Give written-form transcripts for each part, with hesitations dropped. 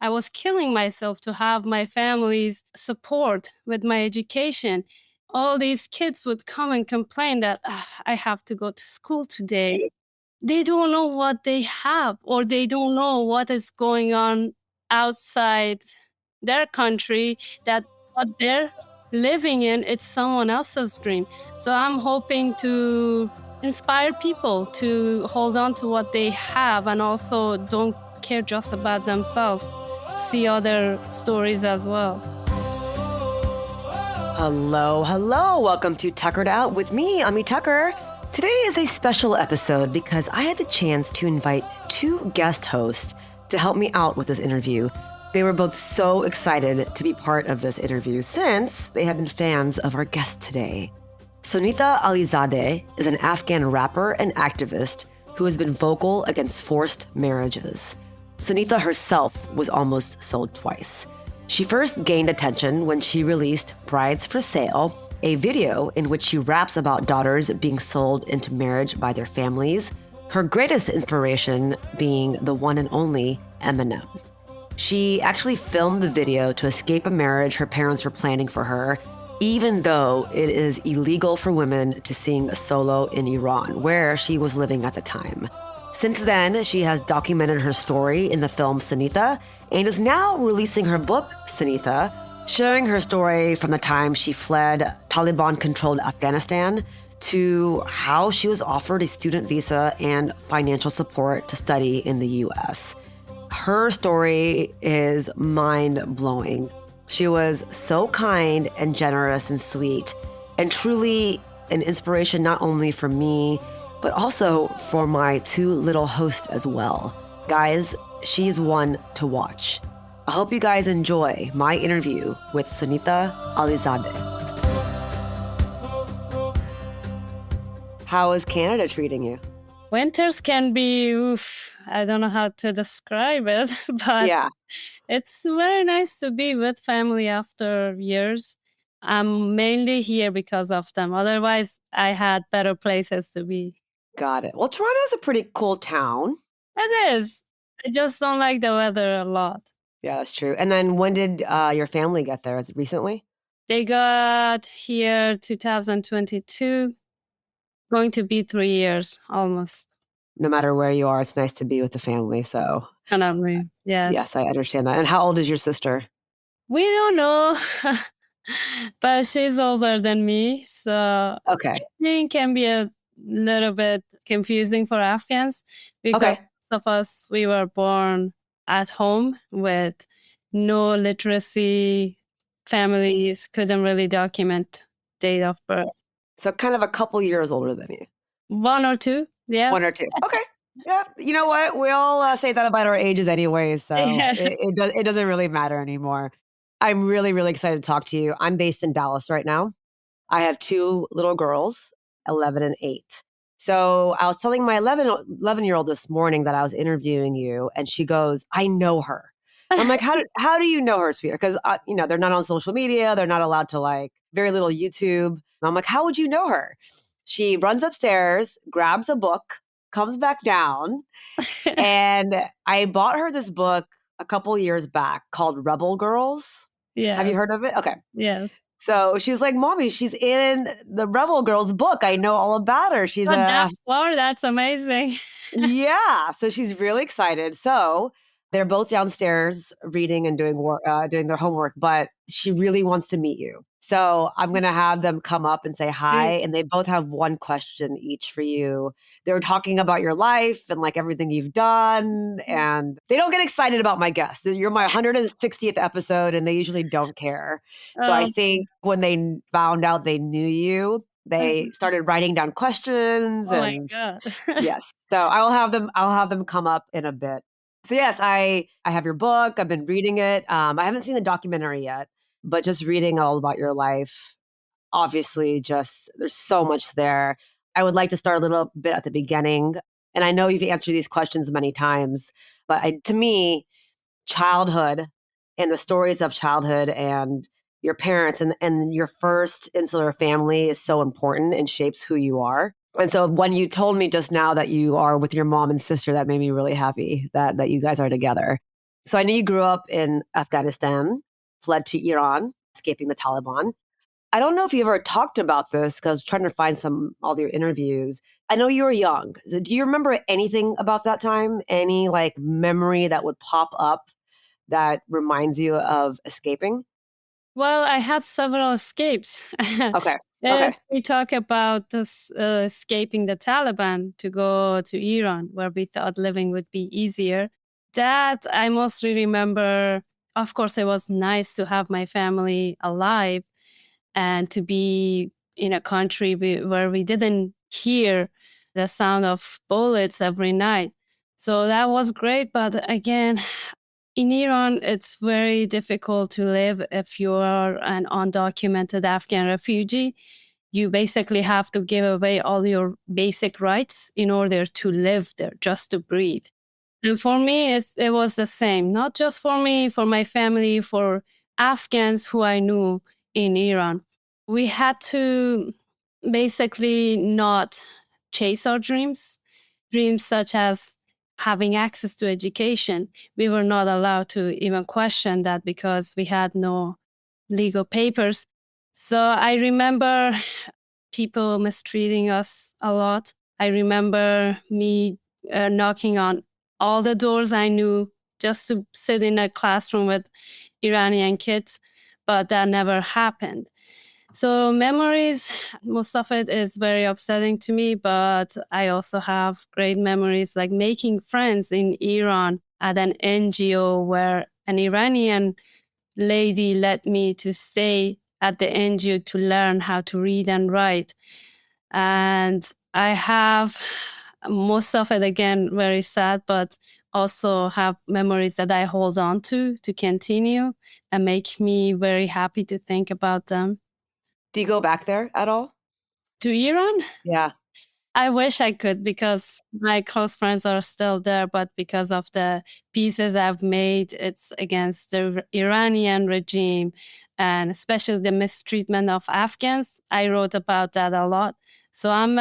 I was killing myself to have my family's support with my education. All these kids would come and complain that I have to go to school today. They don't know what they have, or they don't know what is going on outside their country, that what they're living in, it's someone else's dream. So I'm hoping to inspire people to hold on to what they have and also don't care just about themselves, see other stories as well. Hello, hello. Welcome to Tuckered Out with me, Ami Tucker. Today is a special episode because I had the chance to invite two guest hosts to help me out with this interview. They were both so excited to be part of this interview since they have been fans of our guest today. Sonita Alizadeh is an Afghan rapper and activist who has been vocal against forced marriages. Sonita herself was almost sold twice. She first gained attention when she released Brides for Sale, a video in which she raps about daughters being sold into marriage by their families, her greatest inspiration being the one and only Eminem. She actually filmed the video to escape a marriage her parents were planning for her, even though it is illegal for women to sing solo in Iran, where she was living at the time. Since then, she has documented her story in the film Sonita and is now releasing her book, Sonita, sharing her story from the time she fled Taliban-controlled Afghanistan to how she was offered a student visa and financial support to study in the U.S. Her story is mind-blowing. She was so kind and generous and sweet, and truly an inspiration not only for me, but also for my two little hosts as well. Guys, she's one to watch. I hope you guys enjoy my interview with Sonita Alizadeh. How is Canada treating you? Winters can be, I don't know how to describe it, but Yeah. It's very nice to be with family after years. I'm mainly here because of them. Otherwise, I had better places to be. Got it. Well, Toronto's a pretty cool town. It is. I just don't like the weather a lot. Yeah, that's true. And then when did your family get there? Is it recently? They got here 2022, going to be 3 years almost. No matter where you are, it's nice to be with the family. So, Definitely, yes. yes, I understand that. And how old is your sister? We don't know, but she's older than me. So Okay. I think can be a little bit confusing for Afghans because Okay. most of us, we were born at home with no literacy. Families couldn't really document date of birth. So kind of a couple years older than you. 1 or 2, yeah. 1 or 2. Okay. Yeah. You know what? We all say that about our ages anyway, so Yeah. it doesn't really matter anymore. I'm really, really excited to talk to you. I'm based in Dallas right now. I have 2 little girls, 11 and 8. So I was telling my 11-year-old this morning that I was interviewing you, and she goes, I know her. I'm like, how do you know her, sweetheart? Because, they're not on social media. They're not allowed to very little YouTube. And I'm like, how would you know her? She runs upstairs, grabs a book, comes back down. And I bought her this book a couple years back called Rebel Girls. Yeah. Have you heard of it? Okay. Yes. So she was like, Mommy, she's in the Rebel Girls book. I know all about her. She's that's amazing. Yeah. So she's really excited. So they're both downstairs reading and doing their homework, but she really wants to meet you. So I'm going to have them come up and say hi. And they both have one question each for you. They were talking about your life and everything you've done. And they don't get excited about my guests. You're my 160th episode and they usually don't care. So I think when they found out they knew you, they started writing down questions. Oh my God. Yes. So I'll have them come up in a bit. So yes, I have your book. I've been reading it. I haven't seen the documentary yet, but just reading all about your life, obviously there's so much there. I would like to start a little bit at the beginning. And I know you've answered these questions many times, but to me, childhood and the stories of childhood and your parents and your first insular family is so important and shapes who you are. And so when you told me just now that you are with your mom and sister, that made me really happy that you guys are together. So I know you grew up in Afghanistan, fled to Iran, escaping the Taliban. I don't know if you ever talked about this because I was trying to find all your interviews. I know you were young. So do you remember anything about that time? Any like memory that would pop up that reminds you of escaping? Well, I had several escapes. Okay. If Okay. we talk about this escaping the Taliban to go to Iran, where we thought living would be easier, that I mostly remember. Of course, it was nice to have my family alive and to be in a country where we didn't hear the sound of bullets every night. So that was great. But again, in Iran, it's very difficult to live if you are an undocumented Afghan refugee. You basically have to give away all your basic rights in order to live there, just to breathe. And for me, it was the same, not just for me, for my family, for Afghans who I knew in Iran. We had to basically not chase our dreams such as having access to education. We were not allowed to even question that because we had no legal papers. So I remember people mistreating us a lot. I remember me knocking on all the doors I knew just to sit in a classroom with Iranian kids, but that never happened. So memories, most of it is very upsetting to me, but I also have great memories like making friends in Iran at an NGO where an Iranian lady led me to stay at the NGO to learn how to read and write. And I have most of it again very sad, but also have memories that I hold on to continue and make me very happy to think about them. Do you go back there at all? To Iran? Yeah. I wish I could because my close friends are still there, but because of the pieces I've made, it's against the Iranian regime and especially the mistreatment of Afghans. I wrote about that a lot. So I'm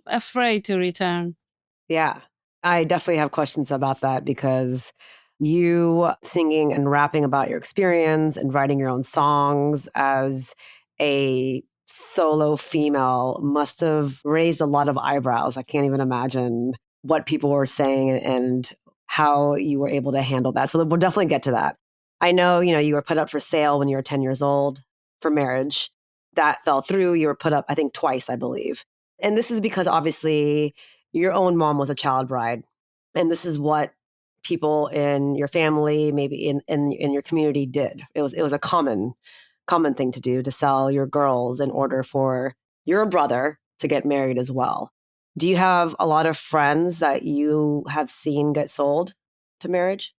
afraid to return. Yeah. I definitely have questions about that because you singing and rapping about your experience and writing your own songs as a solo female must have raised a lot of eyebrows. I can't even imagine what people were saying and how you were able to handle that. So we'll definitely get to that. I know, you were put up for sale when you were 10 years old for marriage. That fell through. You were put up, I think, twice, I believe. And this is because obviously your own mom was a child bride. And this is what people in your family, maybe in your community did. It was a common thing to do, to sell your girls in order for your brother to get married as well. Do you have a lot of friends that you have seen get sold to marriage?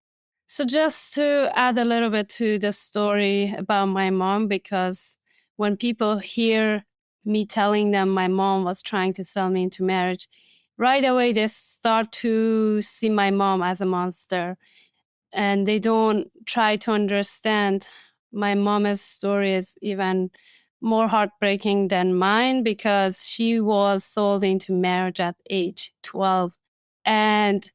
So just to add a little bit to the story about my mom, because when people hear me telling them my mom was trying to sell me into marriage, right away they start to see my mom as a monster and they don't try to understand my mom's story is even more heartbreaking than mine because she was sold into marriage at age 12. And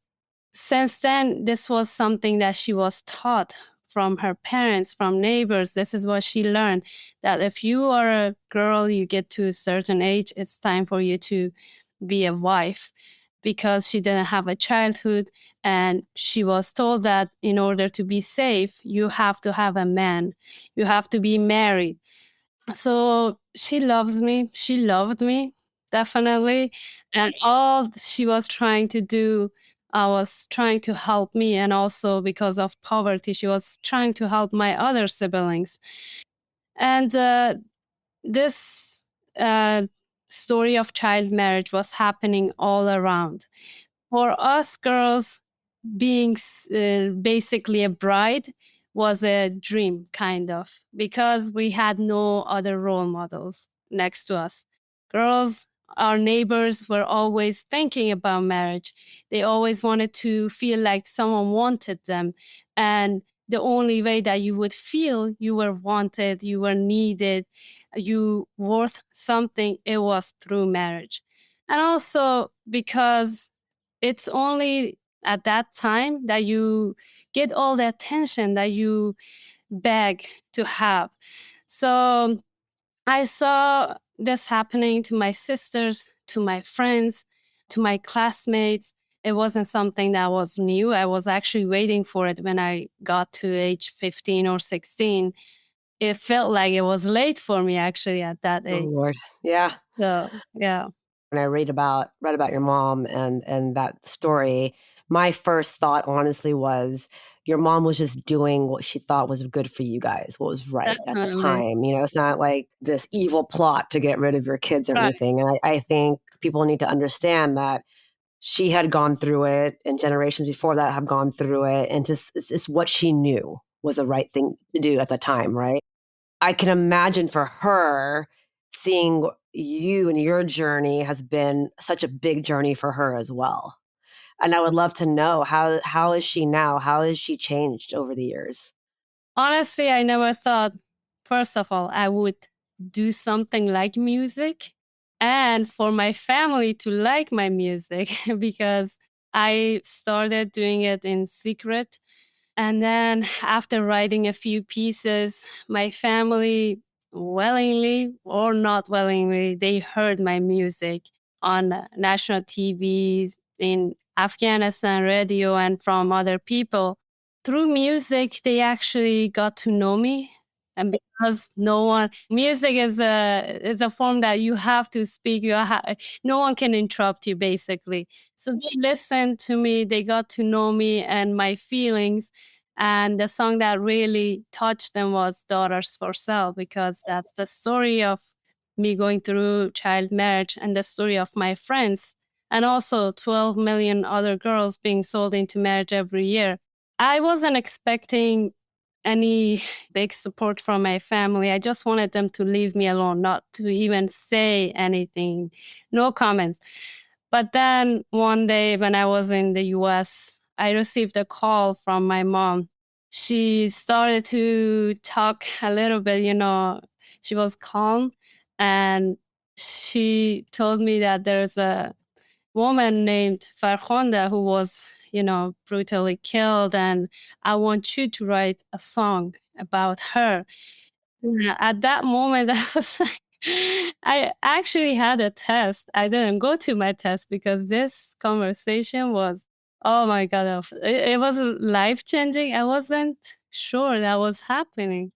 since then, this was something that she was taught from her parents, from neighbors. This is what she learned, that if you are a girl, you get to a certain age, it's time for you to be a wife because she didn't have a childhood. And she was told that in order to be safe, you have to have a man, you have to be married. So she loves me. She loved me, definitely. And all she was trying to do, I was trying to help me. And also because of poverty, she was trying to help my other siblings. And this uh, story of child marriage was happening all around. For us girls, being basically a bride was a dream, kind of, because we had no other role models next to us. Girls, our neighbors were always thinking about marriage. They always wanted to feel like someone wanted them. And the only way that you would feel you were wanted, you were needed, you worth something, it was through marriage. And also because it's only at that time that you get all the attention that you beg to have. So I saw this happening to my sisters, to my friends, to my classmates. It wasn't something that was new. I was actually waiting for it when I got to age 15 or 16. It felt like it was late for me actually at that Oh, age. Lord. Yeah. So, yeah. When I read about your mom and that story, my first thought honestly was your mom was just doing what she thought was good for you guys, what was right at the Definitely. time. You know, it's not like this evil plot to get rid of your kids or Right. anything. And I think people need to understand that she had gone through it and generations before that have gone through it. And just it's what she knew was the right thing to do at the time, right? I can imagine for her seeing you and your journey has been such a big journey for her as well. And I would love to know how is she now? How has she changed over the years? Honestly, I never thought, first of all, I would do something like music and for my family to like my music because I started doing it in secret. And then after writing a few pieces, my family, willingly or not willingly, they heard my music on national TV, in Afghanistan radio, and from other people. Through music, they actually got to know me. And because no one, music is a form that you have to speak. No one can interrupt you, basically. So they listened to me. They got to know me and my feelings, and the song that really touched them was Daughters for Sale, because that's the story of me going through child marriage and the story of my friends, and also 12 million other girls being sold into marriage every year. I wasn't expecting any big support from my family. I just wanted them to leave me alone, not to even say anything, no comments. But then one day when I was in the US, I received a call from my mom. She started to talk a little bit, she was calm, and she told me that there's a woman named Farkhunda who was, brutally killed, and I want you to write a song about her. Yeah, at that moment, I was like, I actually had a test. I didn't go to my test because this conversation was, oh my God, it was life changing. I wasn't sure that was happening.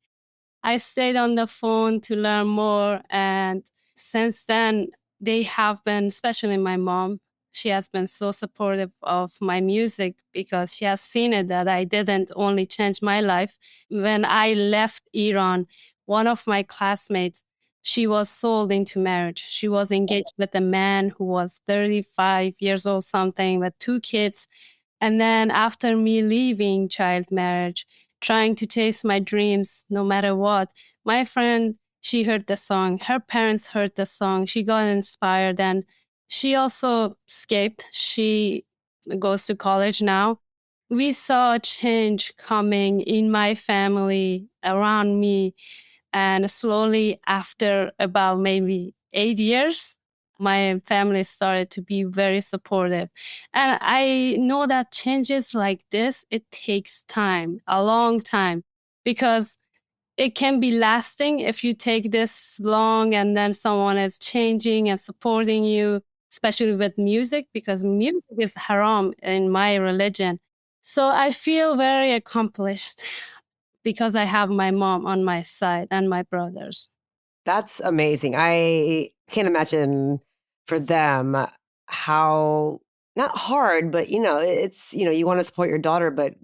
I stayed on the phone to learn more. And since then, they have been, especially my mom, she has been so supportive of my music because she has seen it that I didn't only change my life. When I left Iran, one of my classmates, she was sold into marriage. She was engaged with a man who was 35 years old, something, with two kids. And then after me leaving child marriage, trying to chase my dreams no matter what, my friend, she heard the song. Her parents heard the song. She got inspired and she also escaped. She goes to college now. We saw a change coming in my family, around me, and slowly, after about maybe 8 years, my family started to be very supportive. And I know that changes like this, it takes time, a long time, because it can be lasting if you take this long and then someone is changing and supporting you, especially with music, because music is haram in my religion. So I feel very accomplished because I have my mom on my side and my brothers. That's amazing. I can't imagine for them how not hard, but it's you want to support your daughter, but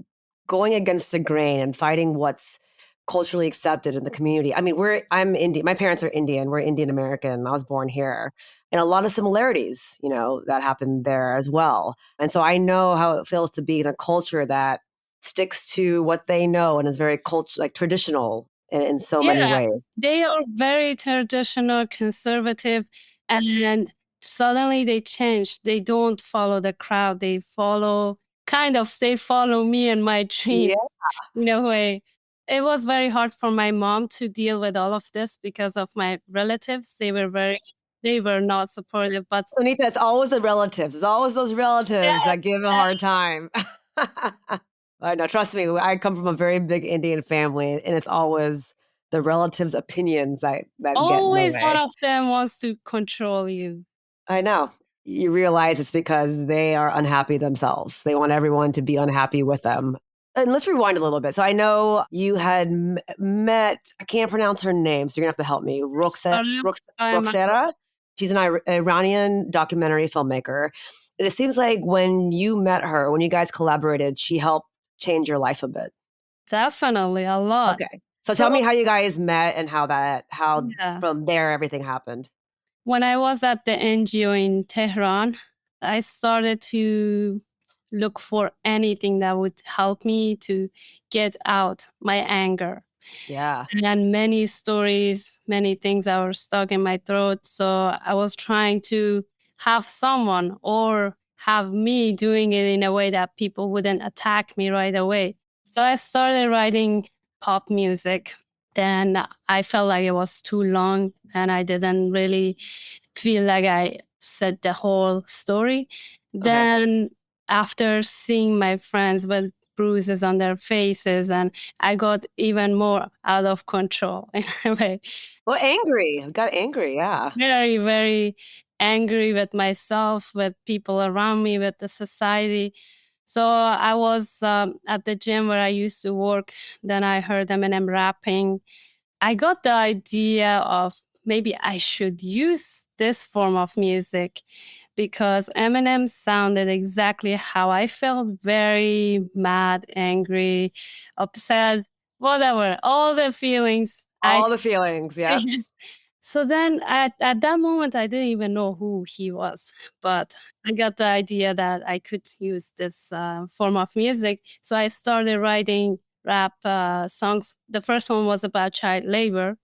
going against the grain and fighting what's culturally accepted in the community. I mean, I'm Indian. My parents are Indian. We're Indian American. I was born here. And a lot of similarities, that happened there as well. And so I know how it feels to be in a culture that sticks to what they know and is very like traditional in so many Yeah, ways. they are very traditional, conservative, and suddenly they change. They don't follow the crowd. They follow me and my Yeah. dreams in a way. It was very hard for my mom to deal with all of this because of my relatives. They were not supportive, but Sonita, it's always the relatives. It's always those relatives that give a hard time. I know. Trust me, I come from a very big Indian family, and it's always the relatives' opinions that get in the Always one way. of them wants to control you. I know. You realize it's because they are unhappy themselves. They want everyone to be unhappy with them. And let's rewind a little bit. So I know you had met, I can't pronounce her name, so you're going to have to help me. Sorry, I'm Roxera? She's an Iranian documentary filmmaker. And it seems like when you met her, when you guys collaborated, she helped change your life a bit. definitely a lot. Okay. So So tell me how you guys met and how yeah, from there everything happened. when I was at the NGO in Tehran, I started to look for anything that would help me to get out my anger. Yeah. And many stories, many things that were stuck in my throat. So I was trying to have someone or have me doing it in a way that people wouldn't attack me right away. So I started writing pop music. Then I felt like it was too long and I didn't really feel like I said the whole story. Okay. Then after seeing my friends with bruises on their faces, and I got even more out of control in a way. Well, angry. Got angry, yeah. Very, very angry with myself, with people around me, with the society. So I was at the gym where I used to work. Then I heard Eminem rapping. I got the idea of maybe I should use this form of music because Eminem sounded exactly how I felt, very mad, angry, upset, whatever, all the feelings. I All the feelings, yep. So then at that moment, I didn't even know who he was, but I got the idea that I could use this form of music. So I started writing rap songs. The first one was about child labor.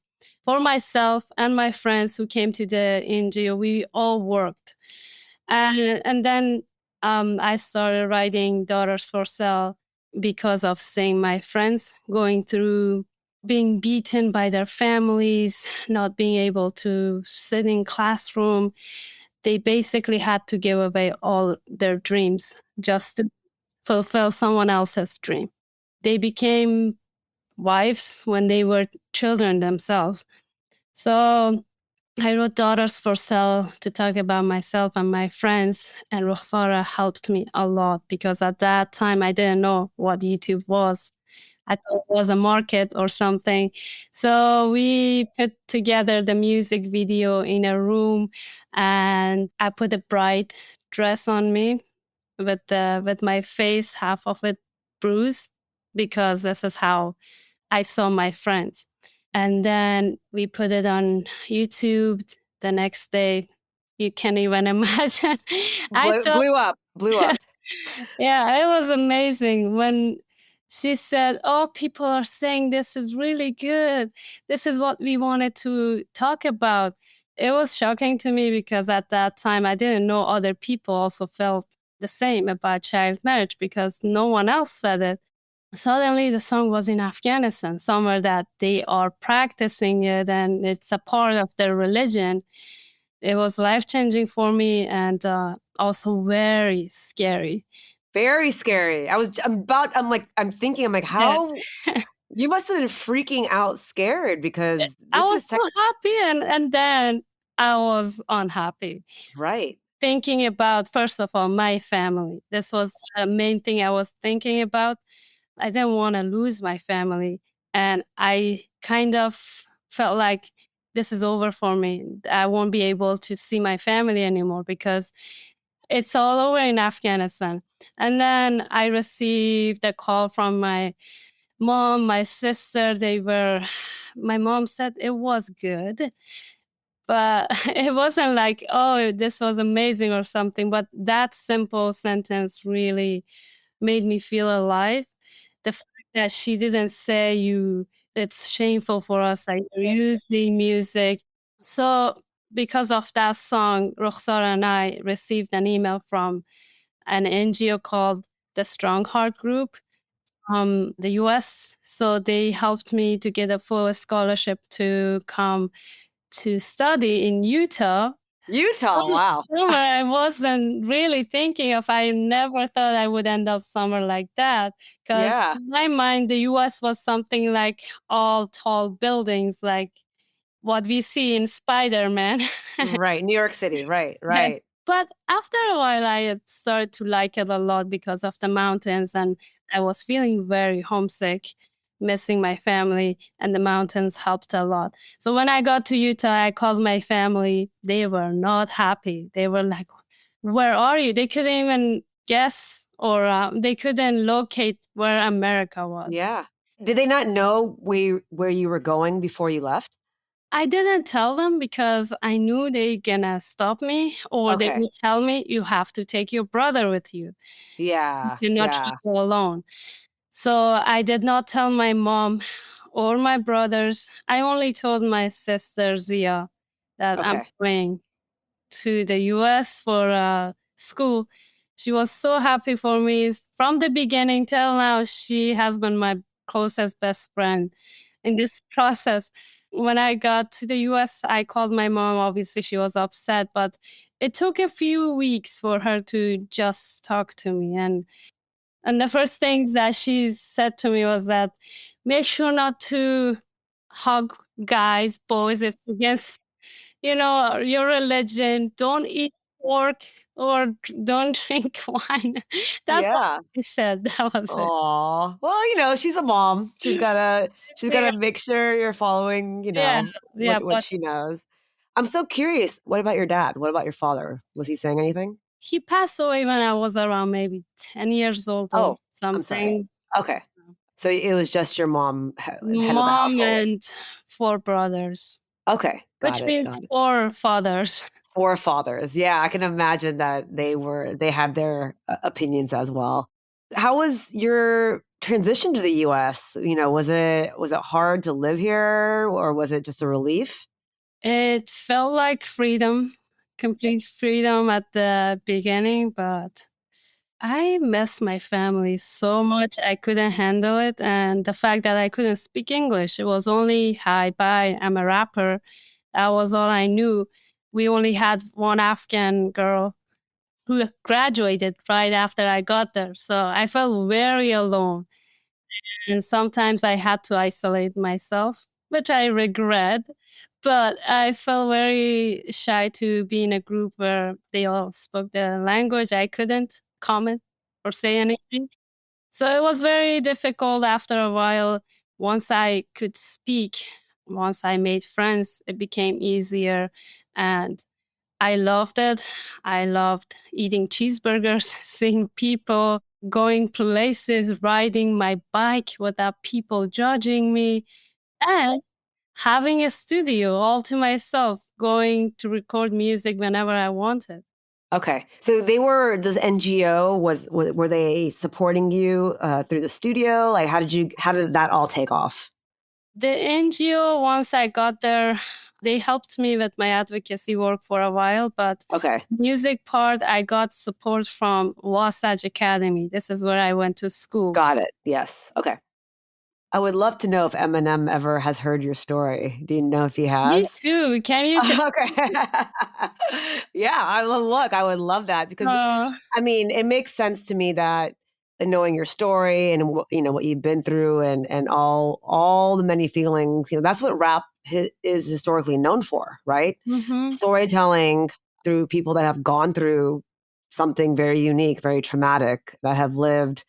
For myself and my friends who came to the NGO, we all worked. And then I started writing Daughters for Sale because of seeing my friends going through being beaten by their families, not being able to sit in classroom. They basically had to give away all their dreams just to fulfill someone else's dream. They became wives when they were children themselves. So I wrote Daughters for Sale to talk about myself and my friends, and Roxara helped me a lot because at that time I didn't know what YouTube was. I thought it was a market or something. So we put together the music video in a room, and I put a bright dress on me with my face half of it bruised because this is how I saw my friends. And then we put it on YouTube the next day. You can't even imagine. I felt Blew up. yeah, it was amazing when she said, "Oh, people are saying this is really good. This is what we wanted to talk about." It was shocking to me because at that time I didn't know other people also felt the same about child marriage because no one else said it. Suddenly, the song was in Afghanistan, somewhere that they are practicing it and it's a part of their religion. It was life changing for me and also very scary. Very scary. I'm like, Yes. how you must have been freaking out scared because I this was is so happy and then I was unhappy. right. Thinking about, first of all, my family. This was the main thing I was thinking about. I didn't want to lose my family. And I kind of felt like this is over for me. I won't be able to see my family anymore because it's all over in Afghanistan. And then I received a call from my mom, my sister. My mom said it was good, but it wasn't like, oh, this was amazing or something. But that simple sentence really made me feel alive. The fact that she didn't say it's shameful for us that you're using music. So because of that song, Roxar and I received an email from an NGO called the Strong Heart Group from the US. So they helped me to get a full scholarship to come to study in Utah. Utah. Wow. Summer, I wasn't really thinking of. I never thought I would end up somewhere like that. Because Yeah. in my mind, the US was something like all tall buildings, like what we see in Spider-Man. Right. New York City. Right. Yeah. Right. But after a while, I started to like it a lot because of the mountains, and I was feeling very homesick, missing my family, and the mountains helped a lot. So when I got to Utah, I called my family. They were not happy. They were like, "Where are you?" They couldn't even guess, or they couldn't locate where America was. Yeah. Did they not know where you were going before you left? I didn't tell them because I knew they gonna stop me, or they Okay. would tell me, "You have to take your brother with you. You Yeah. cannot Yeah. travel alone." So I did not tell my mom or my brothers. I only told my sister Zia that I'm Okay. going to the US for school. She was so happy for me from the beginning till now. She has been my closest best friend in this process. When I got to the US, I called my mom. Obviously, she was upset, but it took a few weeks for her to just talk to me. And the first things that she said to me was that make sure not to hug guys, boys. It's against your religion. Don't eat pork or don't drink wine. That's all Yeah. she said. That was it. Aw. Well, she's a mom. She's Yeah, gotta make sure you're following, yeah, yeah. what But she knows. I'm so curious. What about your dad? What about your father? Was he saying anything? he passed away when I was around maybe 10 years old or Oh, I'm sorry. something. Okay. So it was just your mom, head of the Mom household. and 4 brothers, Okay. Got which it. means Got it. 4 fathers. Forefathers. Yeah, I can imagine that they had their opinions as well. How was your transition to the US? Was it hard to live here or was it just a relief? It felt like freedom, complete freedom at the beginning, but I miss my family so much. I couldn't handle it. And the fact that I couldn't speak English, it was only hi, bye, I'm a rapper. That was all I knew. We only had one Afghan girl who graduated right after I got there. So I felt very alone. And sometimes I had to isolate myself, which I regret. But I felt very shy to be in a group where they all spoke the language. I couldn't comment or say anything. So it was very difficult after a while. Once I could speak, once I made friends, it became easier. And I loved it. I loved eating cheeseburgers, seeing people, going places, riding my bike without people judging me, and having a studio all to myself, going to record music whenever I wanted. Okay. So this NGO were they supporting you through the studio? Like how did that all take off? The NGO, once I got there, they helped me with my advocacy work for a while, but Okay. music part, I got support from Wasatch Academy. This is where I went to school. Got it. Yes. Okay. I would love to know if Eminem ever has heard your story. Do you know if he Me has? too. Can you tell? Okay. Yeah, I would love that because Uh, I mean, it makes sense to me that knowing your story and what you've been through and all the many feelings, that's what rap is historically known for, right? mhm. Storytelling through people that have gone through something very unique, very traumatic, that have lived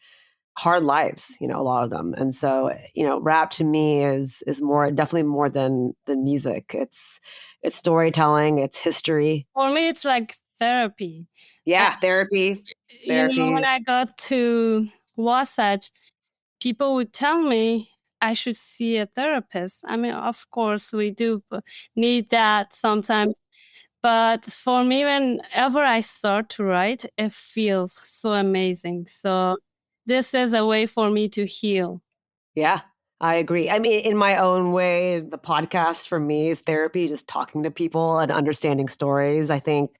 hard lives, a lot of them. And so, rap to me is more definitely more than music. It's storytelling, it's history. For me, it's like therapy. Uh, Yeah, therapy. when Therapy. I got to Wasatch, people would tell me I should see a therapist. I mean, of course, we do need that sometimes. But for me, whenever I start to write, it feels so amazing. So this is a way for me to heal. Yeah, I agree. I mean, in my own way, the podcast for me is therapy, just talking to people and understanding stories. I think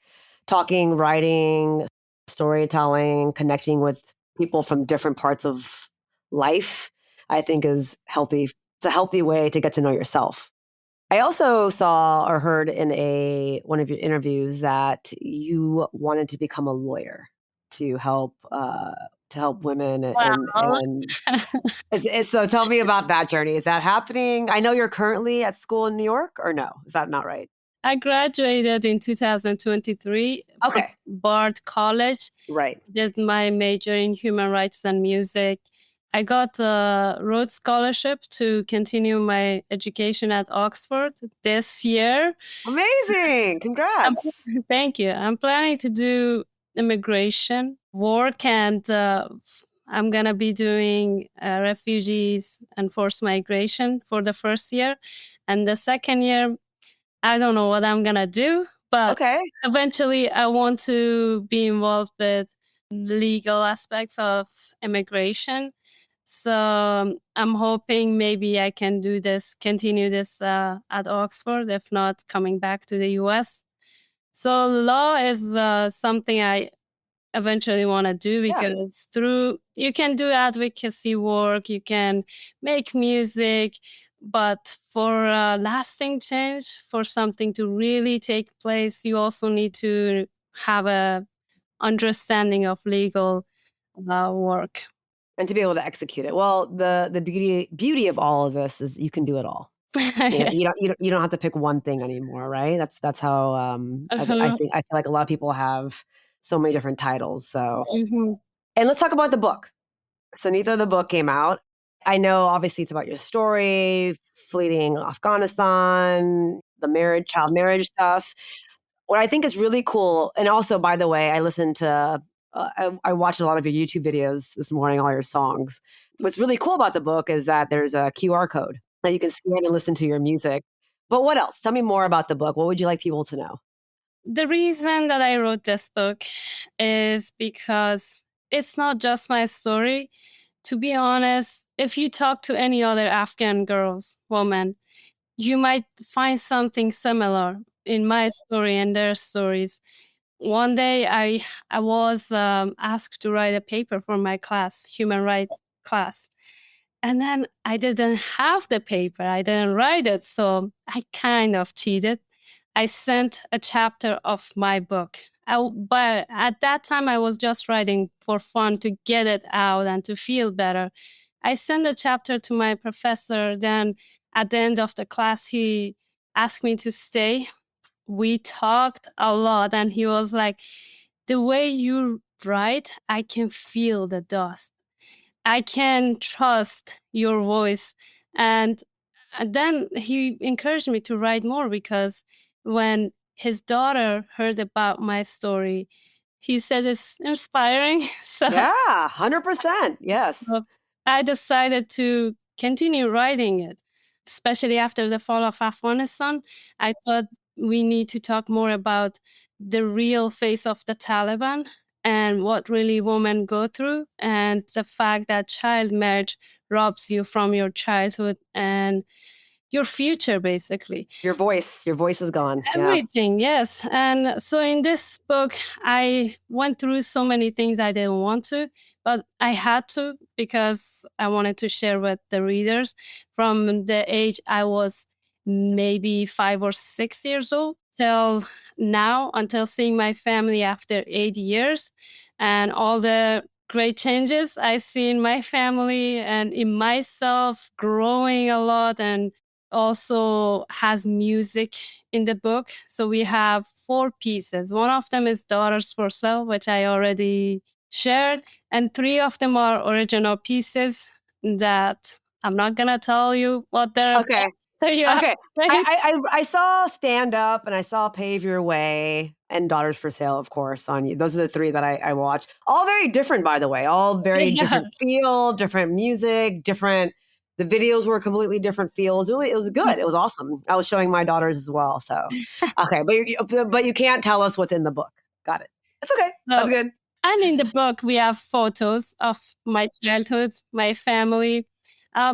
talking, writing, storytelling, connecting with people from different parts of life, I think is healthy. It's a healthy way to get to know yourself. I also saw or heard in one of your interviews that you wanted to become a lawyer to help women Well, so tell me about that journey. Is that happening? I know you're currently at school in New York, or no? Is that not right? I graduated in 2023 from Okay. Bard College, Right. did my major in human rights and music. I got a Rhodes Scholarship to continue my education at Oxford this year. Amazing. I'm, Congrats. thank you. I'm planning to do immigration work, and I'm going to be doing refugees and forced migration for the first year. And the second year, I don't know what I'm going to do, but Okay. eventually I want to be involved with legal aspects of immigration. So I'm hoping maybe I can continue this at Oxford, if not coming back to the US. So law is something I eventually want to do, Yeah. because through you can do advocacy work, you can make music, but for lasting change, for something to really take place, you also need to have a understanding of legal work. And to be able to execute it. Well, the beauty of all of this is you can do it all. You don't have to pick one thing anymore, right? That's how Uh-huh. I feel like a lot of people have so many different titles. So, Mhm. and let's talk about the book. Sonita, the book came out. I know obviously it's about your story, fleeing Afghanistan, the child marriage stuff. What I think is really cool, and also, by the way, I listened to, I watched a lot of your YouTube videos this morning, all your songs. What's really cool about the book is that there's a QR code that you can scan and listen to your music. But what else? Tell me more about the book. What would you like people to know? The reason that I wrote this book is because it's not just my story. To be honest, if you talk to any other Afghan girls, woman, you might find something similar in my story and their stories. One day I was asked to write a paper for my class, human rights class. And then I didn't have the paper. I didn't write it. So I kind of cheated. I sent a chapter of my book. But at that time, I was just writing for fun to get it out and to feel better. I sent a chapter to my professor. Then at the end of the class, he asked me to stay. We talked a lot, and he was like, "The way you write, I can feel the dust. I can trust your voice." And then he encouraged me to write more, because when his daughter heard about my story, he said it's inspiring. Yeah, 100%. Yes. So I decided to continue writing it, especially after the fall of Afghanistan. I thought we need to talk more about the real face of the Taliban and what really women go through, and the fact that child marriage robs you from your childhood and your future, basically. Your voice is gone. Yeah. Everything, yes. And so in this book, I went through so many things I didn't want to, but I had to, because I wanted to share with the readers from the age I was maybe 5 or 6 years old till now, until seeing my family after 8 years, and all the great changes I see in my family and in myself, growing a lot. And also has music in the book. So we have 4 pieces. One of them is Daughters for Sale, which I already shared, and 3 of them are original pieces that I'm not gonna tell you what they're about. Okay. So you have Okay. to wait. I saw Stand Up and I saw Pave Your Way and Daughters for Sale, of course, on you. Those are the three that I watched. All very different, by the way. All very Yeah. different feel, different music, different. The videos were completely different feels. Really, it was good. It was awesome. I was showing my daughters as well. So, okay, but you can't tell us what's in the book. Got it. It's okay. That's So, good. and in the book, we have photos of my childhood, my family.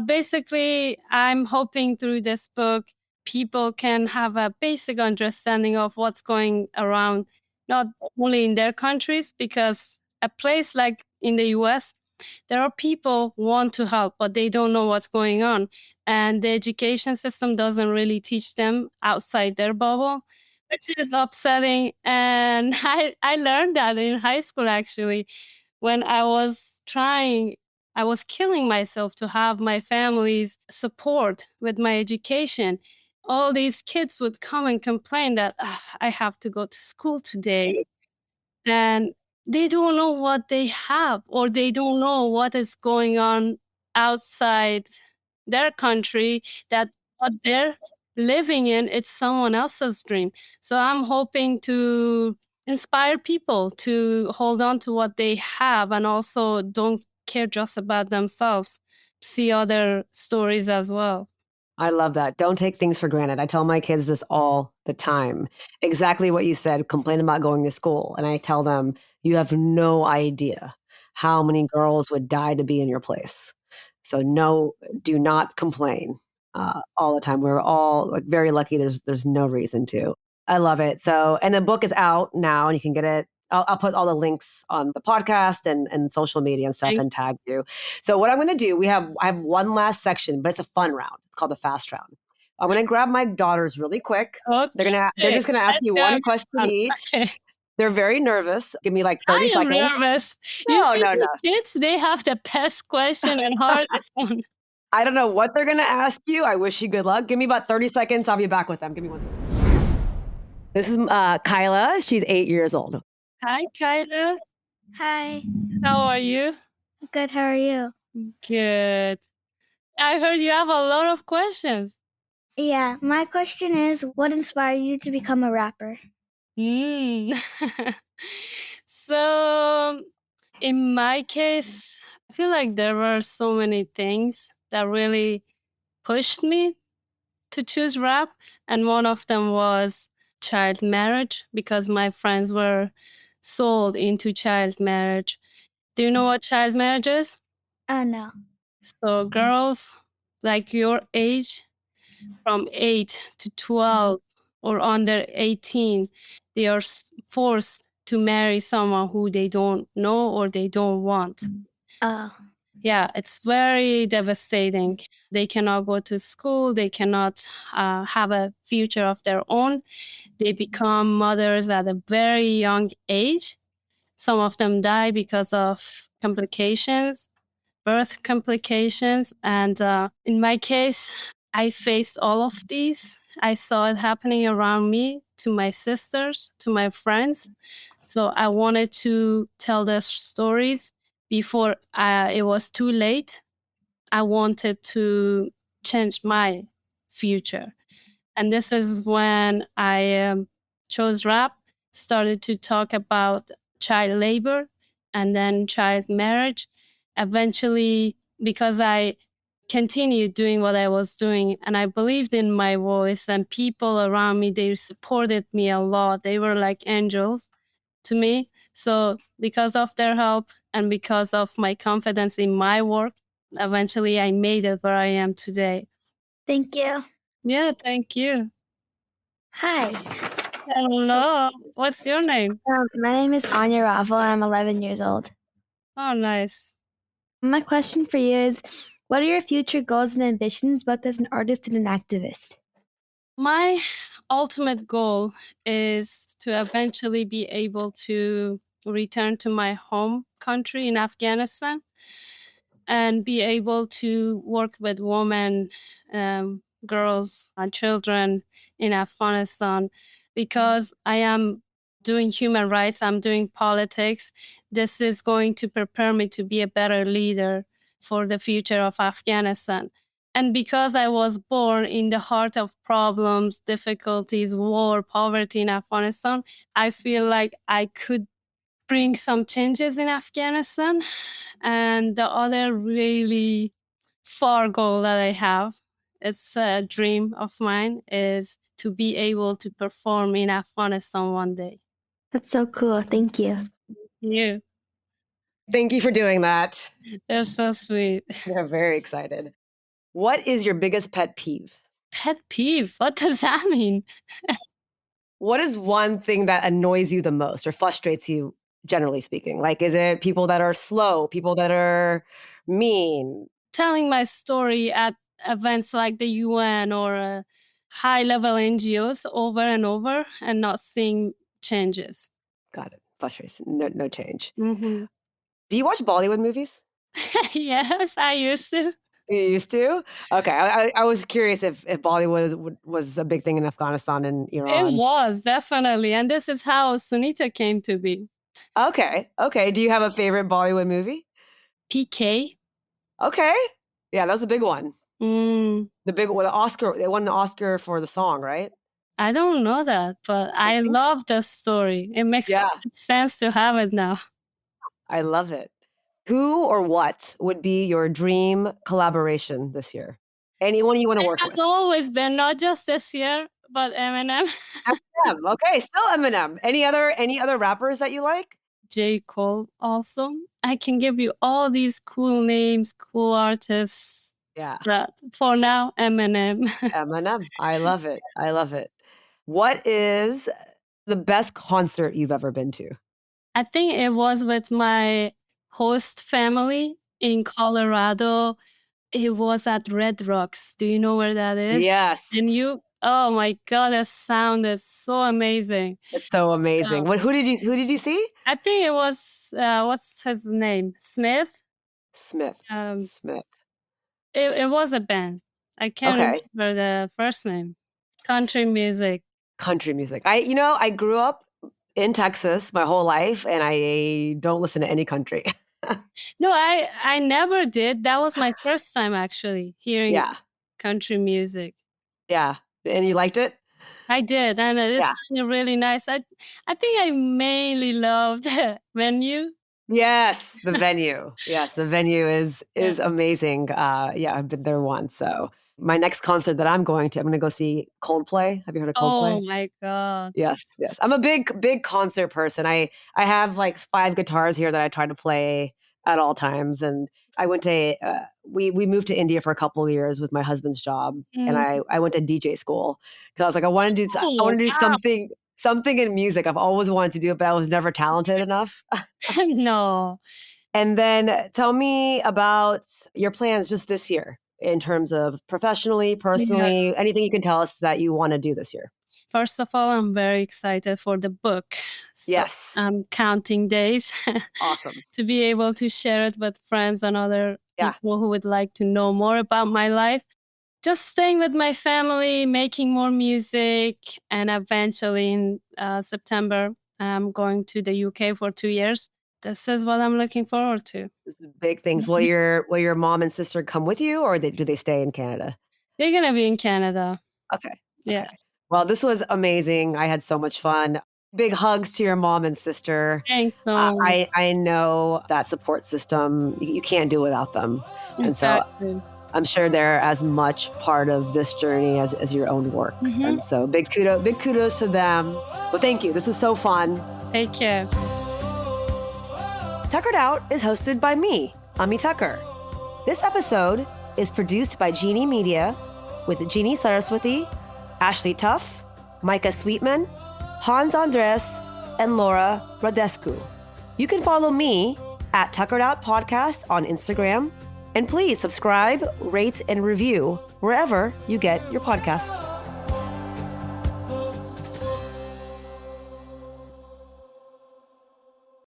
Basically, I'm hoping through this book, people can have a basic understanding of what's going around, not only in their countries, because a place like in the US, There are people who want to help, but they don't know what's going on. And the education system doesn't really teach them outside their bubble, which is upsetting. And I learned that in high school, actually, when I was killing myself to have my family's support with my education. All these kids would come and complain that I have to go to school today, and they don't know what they have, or they don't know what is going on outside their country, that what they're living in, it's someone else's dream. So I'm hoping to inspire people to hold on to what they have and also don't care just about themselves, see other stories as well. I love that. Don't take things for granted. I tell my kids this all the time. Exactly what you said, complain about going to school. And I tell them, you have no idea how many girls would die to be in your place. So no, do not complain all the time. We're all like very lucky. There's no reason to. I love it. So, and the book is out now, and you can get it. I'll put all the links on the podcast and social media and stuff Thank and tag you. So what I'm going to do, I have one last section, but it's a fun round. It's called the fast round. I'm going to grab my daughters really quick. They're Okay, just going to ask let's you go. one question each. Okay. They're very nervous. Give me like 30 I am seconds. nervous. No, Usually no, no. kids, they have the best question and hardest one. I don't know what they're going to ask you. I wish you good luck. Give me about 30 seconds. I'll be back with them. Give me one. This is Kyla. She's 8 years old. Hi, Kyla. Hi. How are you? Good. How are you? Good. I heard you have a lot of questions. Yeah. My question is, what inspired you to become a rapper? Mm. So, in my case, I feel like there were so many things that really pushed me to choose rap. And one of them was child marriage, because my friends were sold into child marriage. Do you know what child marriage is? No. So, girls like your age, from 8 to 12 or under 18, they are forced to marry someone who they don't know or they don't want. Oh. Yeah, it's very devastating. They cannot go to school, they cannot have a future of their own. They become mothers at a very young age. Some of them die because of complications, birth complications. And in my case, I faced all of these. I saw it happening around me, to my sisters, to my friends. So I wanted to tell their stories before it was too late. I wanted to change my future. And this is when I chose rap, started to talk about child labor and then child marriage. Eventually, because I continued doing what I was doing and I believed in my voice, and people around me, they supported me a lot. They were like angels to me. So because of their help and because of my confidence in my work, eventually I made it where I am today. Thank you. Yeah, thank you. Hi. Hello. What's your name? My name is Anya Ravel. I'm 11 years old. Oh, nice. My question for you is, what are your future goals and ambitions, both as an artist and an activist? My ultimate goal is to eventually be able to return to my home country in Afghanistan and be able to work with women, girls, and children in Afghanistan, because I am doing human rights, I'm doing politics. This is going to prepare me to be a better leader for the future of Afghanistan. And because I was born in the heart of problems, difficulties, war, poverty in Afghanistan, I feel like I could bring some changes in Afghanistan. And the other really far goal that I have, it's a dream of mine, is to be able to perform in Afghanistan one day. That's so cool. Thank you. You, Thank you for doing that. they're so sweet. They're very excited. What is your biggest pet peeve? Pet peeve, what does that mean? What is one thing that annoys you the most or frustrates you generally speaking? Like, is it people that are slow, people that are mean? Telling my story at events like the UN or high-level NGOs over and over and not seeing changes. Got it. Frustration. No change. Hmm. Do you watch Bollywood movies? Yes, I used to. You used to? Okay. I was curious if Bollywood was a big thing in Afghanistan and It Iran. was definitely. And this is how Sunita came to be. Okay. Okay. Do you have a favorite Bollywood movie? PK. Okay. Yeah, that was a big one. Mm, The Oscar, they won the Oscar for the song, right? I don't know that, but I I think so. love the story. It makes Yeah, sense to have it now. I love it. Who or what would be your dream collaboration this year? Anyone you want to It work has with? always been, not just this year, but Eminem. Eminem. Okay, still Eminem. Any other rappers that you like? J. Cole also. I can give you all these cool names, cool artists, Yeah, but for now, Eminem. Eminem. I love it. I love it. What is the best concert you've ever been to? I think it was with my host family in Colorado. It was at Red Rocks. Do you know where that is? Yes. And oh my God, that sounded so amazing. It's so amazing. Um, Who did you see? I think it was, what's his name? Smith? Smith. Um, Smith. it was a band. I can't Okay. remember the first name. Country music. Country music. I grew up in Texas my whole life, and I don't listen to any country. No, I never did. That was my first time actually hearing Yeah, country music. yeah. And you liked it? I did, and it Yeah. sounded really nice. I think I mainly loved the venue. Yes, the venue. Yes, the venue is Yeah. is amazing. Yeah, I've been there once. So my next concert that I'm gonna go see Coldplay. Have you heard of Oh Coldplay? my God. Yes, yes. I'm a big concert person. I have like 5 guitars here that I try to play at all times, and I went to we moved to India for a couple of years with my husband's job, and Mm. I went to DJ school because I was like I Oh, want to do wow. something in music. I've always wanted to do it, but I was never talented enough. No. And then tell me about your plans just this year in terms of professionally, Yeah. personally, anything you can tell us that you want to do this year. First of all, I'm very excited for the book. So Yes. I'm counting days Awesome. to be able to share it with friends and other Yeah. people who would like to know more about my life. Just staying with my family, making more music, and eventually in September, I'm going to the UK for 2 years. This is what I'm looking forward to. This is big things. Will Mhm. your mom and sister come with you, or do they stay in Canada? They're gonna be in Canada. Okay. Yeah. Okay. Well, this was amazing. I had so much fun. Big hugs to your mom and sister. Thanks so much. I know that support system, you can't do without them. And so Exactly. I'm sure they're as much part of this journey as your own work. Mhm. And so big kudos to them. Well, thank you. This was so fun. Take care. Tuckered Out is hosted by me, Ami Tucker. This episode is produced by Genie Media with Jeannie Saraswati, Ashley Tuff, Micah Sweetman, Hans Andres, and Laura Radescu. You can follow me at Tuckered Out Podcast on Instagram. And please subscribe, rate, and review wherever you get your podcast.